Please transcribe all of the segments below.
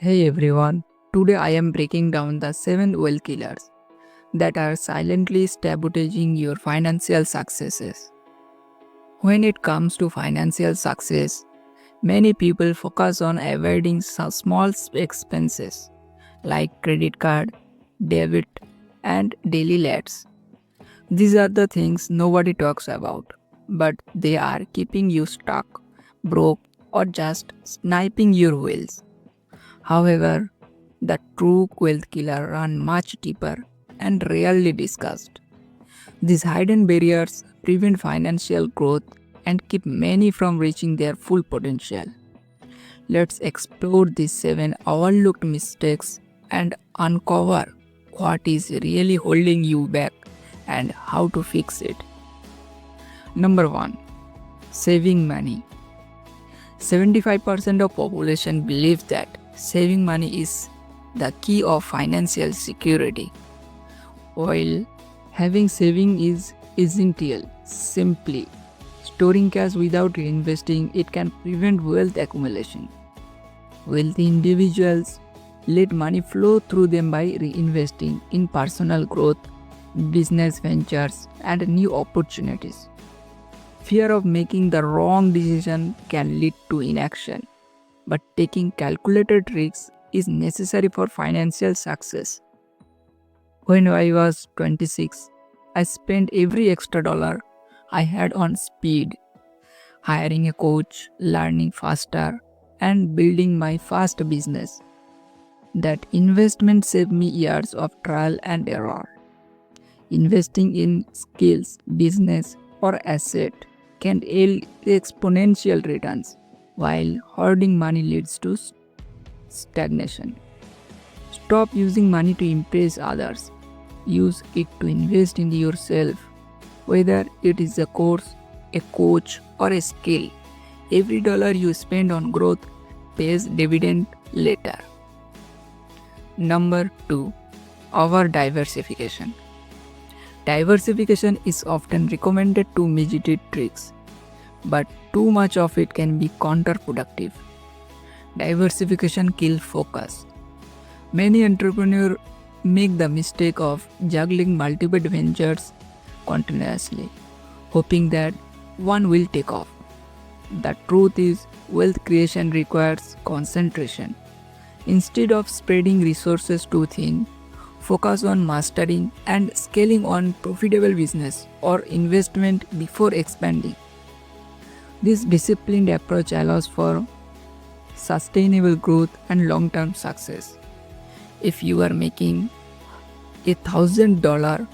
Hey everyone, today I am breaking down the 7 wealth killers that are silently sabotaging your financial successes. When it comes to financial success, many people focus on avoiding some small expenses like credit card, debit, and daily lets. These are the things nobody talks about, but they are keeping you stuck, broke, or just sniping your wheels. However, the true wealth killer run much deeper and rarely discussed. These hidden barriers prevent financial growth and keep many from reaching their full potential. Let's explore these 7 overlooked mistakes and uncover what is really holding you back and how to fix it. Number 1. Saving money. 75% of population believes that saving money is the key of financial security. While having saving is essential, simply storing cash without reinvesting it can prevent wealth accumulation. Wealthy individuals let money flow through them by reinvesting in personal growth, business ventures, and new opportunities. Fear of making the wrong decision can lead to inaction, but taking calculated risks is necessary for financial success. When I was 26, I spent every extra dollar I had on speed, hiring a coach, learning faster, and building my first business. That investment saved me years of trial and error. Investing in skills, business, or asset can yield exponential returns, while hoarding money leads to stagnation. Stop using money to impress others. Use it to invest in yourself, whether it is a course, a coach, or a skill. Every dollar you spend on growth pays dividend later. Number 2. Over diversification. Diversification is often recommended to mitigate risks, but too much of it can be counterproductive. Diversification kills focus. Many entrepreneurs make the mistake of juggling multiple ventures continuously, hoping that one will take off. The truth is, wealth creation requires concentration. Instead of spreading resources too thin, focus on mastering and scaling on profitable business or investment before expanding. This disciplined approach allows for sustainable growth and long-term success. If you are making $1,000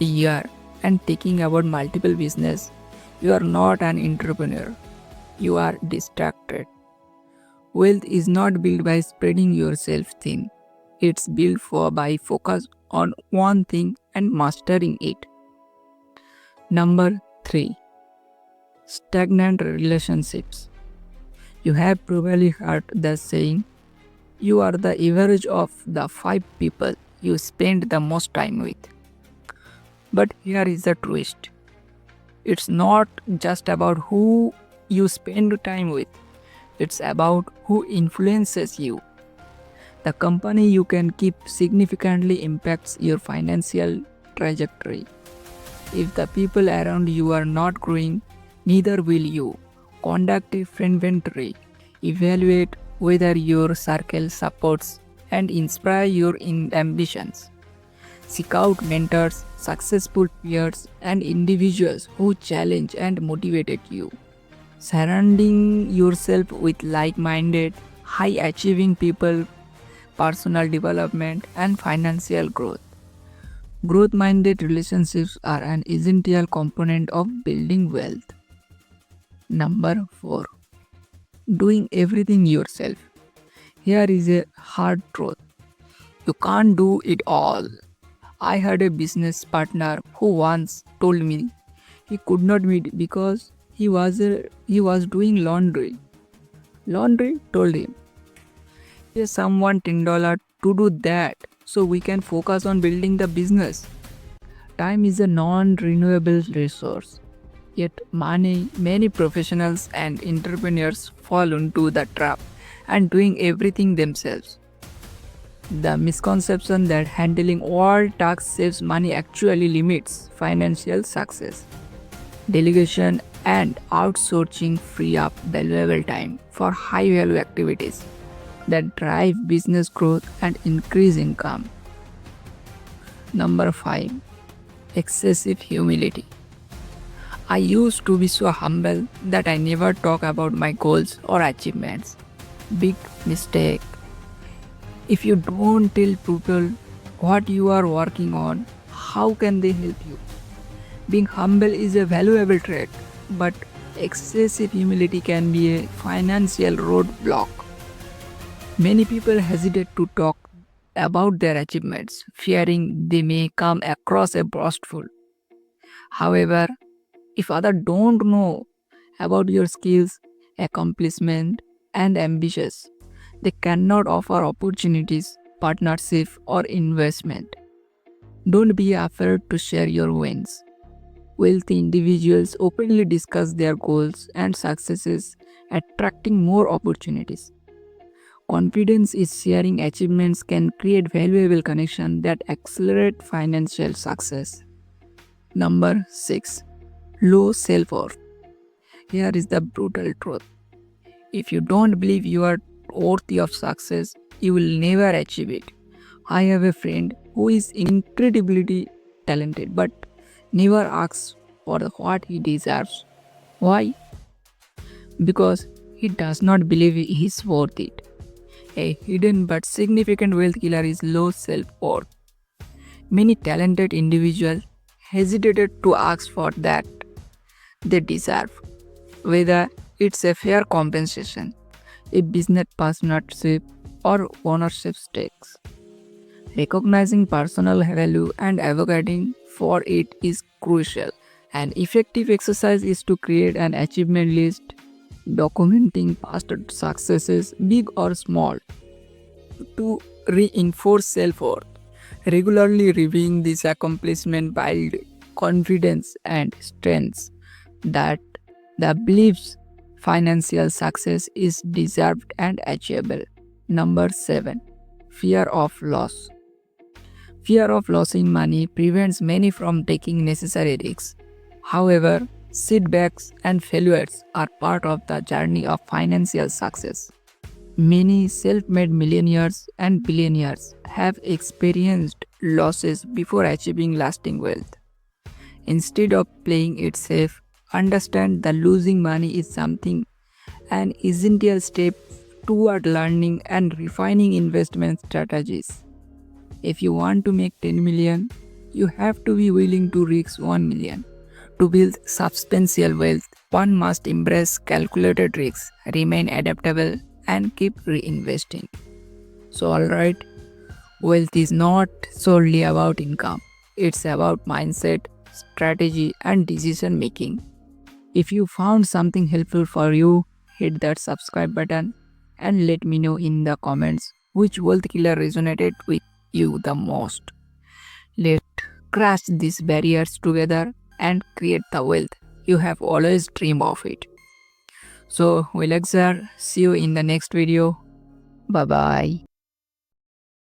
a year and thinking about multiple business, you are not an entrepreneur. You are distracted. Wealth is not built by spreading yourself thin. It's built by focus on one thing and mastering it. Number 3. Stagnant relationships. You have probably heard the saying, you are the average of the 5 people you spend the most time with. But here is the twist. It's not just about who you spend time with. It's about who influences you. The company you can keep significantly impacts your financial trajectory. If the people around you are not growing, neither will you. Conduct a inventory. Evaluate whether your circle supports and inspire your ambitions. Seek out mentors, successful peers, and individuals who challenge and motivate you. Surrounding yourself with like-minded, high-achieving people, personal development, and financial growth. Growth-minded relationships are an essential component of building wealth. Number 4. Doing everything yourself. Here is a hard truth. You can't do it all. I had a business partner who once told me he could not meet because he was doing laundry. Laundry told him, pay someone $10 to do that so we can focus on building the business. Time is a non-renewable resource. Yet many professionals and entrepreneurs fall into the trap and doing everything themselves. The misconception that handling all tasks saves money actually limits financial success. Delegation and outsourcing free up valuable time for high value activities that drive business growth and increase income. Number 5. Excessive humility. I used to be so humble that I never talk about my goals or achievements. Big mistake. If you don't tell people what you are working on, how can they help you? Being humble is a valuable trait, but excessive humility can be a financial roadblock. Many people hesitate to talk about their achievements, fearing they may come across as boastful. However, if others don't know about your skills, accomplishment, and ambitions, they cannot offer opportunities, partnership, or investment. Don't be afraid to share your wins. Wealthy individuals openly discuss their goals and successes, attracting more opportunities. Confidence is sharing achievements can create valuable connections that accelerate financial success. Number 6. Low self-worth. Here is the brutal truth. If you don't believe you are worthy of success, you will never achieve it. I have a friend who is incredibly talented but never asks for what he deserves. Why? Because he does not believe he is worth it. A hidden but significant wealth killer is low self-worth. Many talented individuals hesitated to ask for that they deserve, whether it's a fair compensation, a business partnership, or ownership stakes. Recognizing personal value and advocating for it is crucial. An effective exercise is to create an achievement list documenting past successes, big or small, to reinforce self-worth. Regularly reviewing this accomplishment builds confidence and strengths that the beliefs financial success is deserved and achievable. Number 7. Fear of loss. Fear of losing money prevents many from taking necessary risks. However, setbacks and failures are part of the journey of financial success. Many self-made millionaires and billionaires have experienced losses before achieving lasting wealth. Instead of playing it safe, understand that losing money is something an essential step toward learning and refining investment strategies. If you want to make 10 million, you have to be willing to risk 1 million. To build substantial wealth, one must embrace calculated risks, remain adaptable, and keep reinvesting. So, alright, wealth is not solely about income, it's about mindset, strategy, and decision making. If you found something helpful for you, hit that subscribe button and let me know in the comments which wealth killer resonated with you the most. Let's crush these barriers together and create the wealth you have always dreamed of it. So, Wilaxar, see you in the next video. Bye bye.